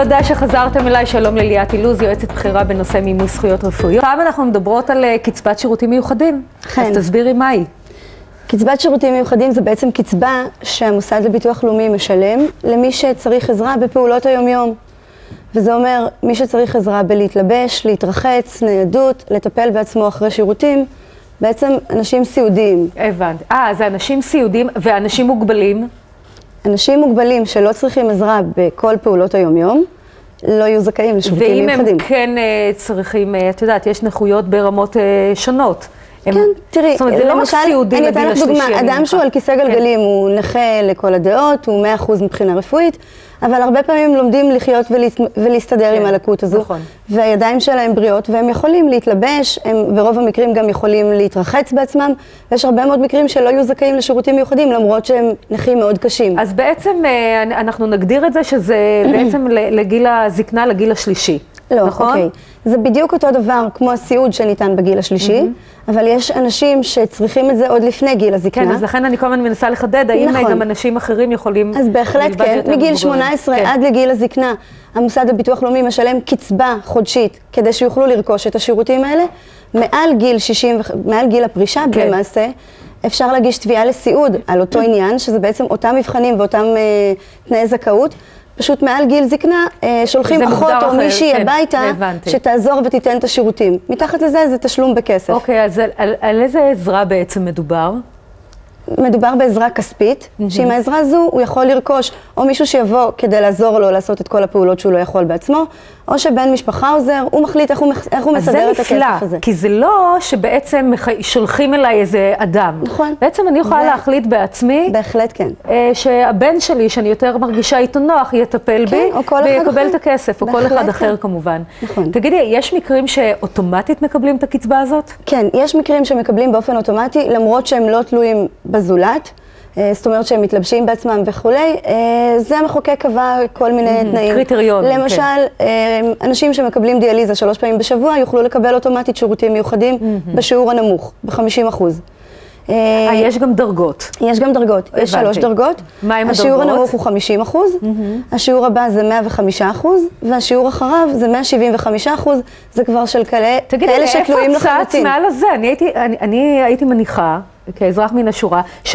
תודה שחזרתם אליי. שלום לליאת אילוז, יועצת בחירה בנושא מימוש זכויות רפואיות. פעם אנחנו מדברות על קצבת שירותים מיוחדים. אז תסבירי מהי. קצבת שירותים מיוחדים זה בעצם קצבה שהמוסד לביטוח לאומי משלם למי שצריך עזרה בפעולות היום-יום. וזה אומר, מי שצריך עזרה בלהתלבש, להתרחץ, ניידות, לטפל בעצמו אחרי שירותים, בעצם אנשים סיעודיים. הבנתי. זה אנשים סיעודיים ואנשים מוגבלים? אנשים מוגבלים שלא צריכים עזרה בכל פעולות היום-יום, לא יהיו זכאים לשירותים מיוחדים. ואם הם כן צריכים, את יודעת, יש נכויות ברמות שונות. כן, תראי, זאת אומרת, זה לא רק סיעודי לגיל השלישי. אדם שהוא על כיסא גלגלים הוא נכה לכל הדעות, הוא 100% מבחינה רפואית, אבל הרבה פעמים לומדים לחיות ולהסתדר עם הלקות הזו. והידיים שלהם בריאות, והם יכולים להתלבש, הם ברוב המקרים גם יכולים להתרחץ בעצמם, ויש הרבה מאוד מקרים שלא יהיו זכאים לשירותים מיוחדים, למרות שהם נכים מאוד קשים. אז בעצם אנחנו נגדיר את זה שזה בעצם לגיל הזקנה, לגיל השלישי. לא, אוקיי. זה בדיוק אותו דבר כמו הסיעוד שניתן בגיל השלישי, אבל יש אנשים שצריכים את זה עוד לפני גיל הזקנה. כן, אז לכן אני כל הזמן מנסה לחדד, האם גם אנשים אחרים יכולים... אז בהחלט כן, מגיל 18 עד לגיל הזקנה, המוסד לביטוח לאומי משלם קצבה חודשית, כדי שיוכלו לרכוש את השירותים האלה. מעל גיל הפרישה, למעשה, אפשר להגיש תביעה לסיעוד על אותו עניין, שזה בעצם אותם מבחנים ואותם תנאי זכאות. פשוט מעל גיל זקנה שולחים אחות או מישהי הביתה שתעזור ותיתן את השירותים. מתחת לזה זה תשלום בכסף. אוקיי, אז על איזה עזרה בעצם מדובר? מדובר בעזרה כספית, שעם העזרה הזו הוא יכול לרכוש או מישהו שיבוא כדי לעזור לו לעשות את כל הפעולות שהוא לא יכול בעצמו, או שבן משפחה עוזר, הוא מחליט איך הוא מסדר את הכסף הזה. אז זה נפלא, כי זה לא שבעצם שולחים אליי איזה אדם. נכון. בעצם אני יכולה להחליט בעצמי. בהחלט כן. שהבן שלי, שאני יותר מרגישה איתו נוח, יטפל בי ויקבל את הכסף, או כל אחד אחר כמובן. נכון. תגידי, יש מקרים שאוטומטית מקבלים את הקצבה הזאת? כן, יש מקרים שמקבלים באופן אוטומטי, למרות שהם לא תלויים בזולת. זאת אומרת שהם מתלבשים בעצמם וכולי, זה המחוקק קבע כל מיני תנאים. קריטריונים, כן. למשל, אנשים שמקבלים דיאליזה 3 פעמים בשבוע, יוכלו לקבל אוטומטית שירותים מיוחדים בשיעור הנמוך, ב-50%. יש גם דרגות. יש גם דרגות, יש 3 דרגות. מה עם הדרגות? השיעור הנמוך הוא 50%, השיעור הבא זה 105%, והשיעור אחריו זה 175%, זה כבר של כאלה שתלויים לחלוטין. תגידי, איפה צץ מעל הזה? אני הייתי מניחה, כאזרח מן השורה, ש100%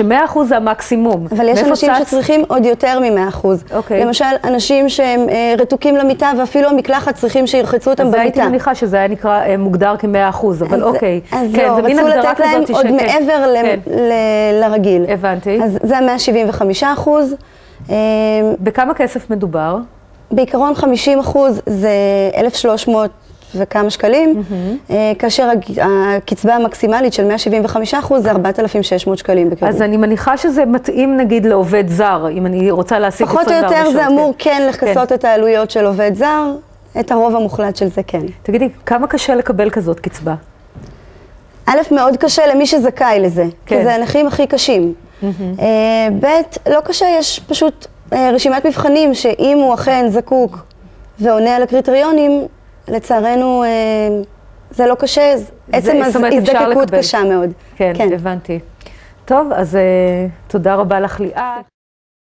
זה המקסימום. אבל יש אנשים שצריכים עוד יותר מ100%. למשל, אנשים שהם רתוקים למיטה, ואפילו המקלחת צריכים שירחצו אותם במיטה. הייתי מניחה שזה היה נקרא מוגדר כ100%, אבל אוקיי. אז לא, רצו לתת להם עוד מעבר לרגיל. הבנתי. אז זה 175%. בכמה כסף מדובר? בעיקרון 50% זה 1,300 וכמה שקלים, כאשר הקצבה המקסימלית של 175% זה 4,600 שקלים בקירוב. אז אני מניחה שזה מתאים נגיד לעובד זר, אם אני רוצה להשיג 24 שעות. פחות או יותר זה אמור כן לכסות את העלויות של עובד זר, את הרוב המוחלט של זה כן. תגידי, כמה קשה לקבל כזאת קצבה? א', מאוד קשה למי שזכאי לזה, כי זה הנכים הכי קשים. ב', לא קשה, יש פשוט רשימת מבחנים שאם הוא אכן זקוק ועונה על הקריטריונים, לצערנו זה לא קשה, עצם הזדקקות קשה מאוד. כן, הבנתי. טוב, אז תודה רבה לך ליאת.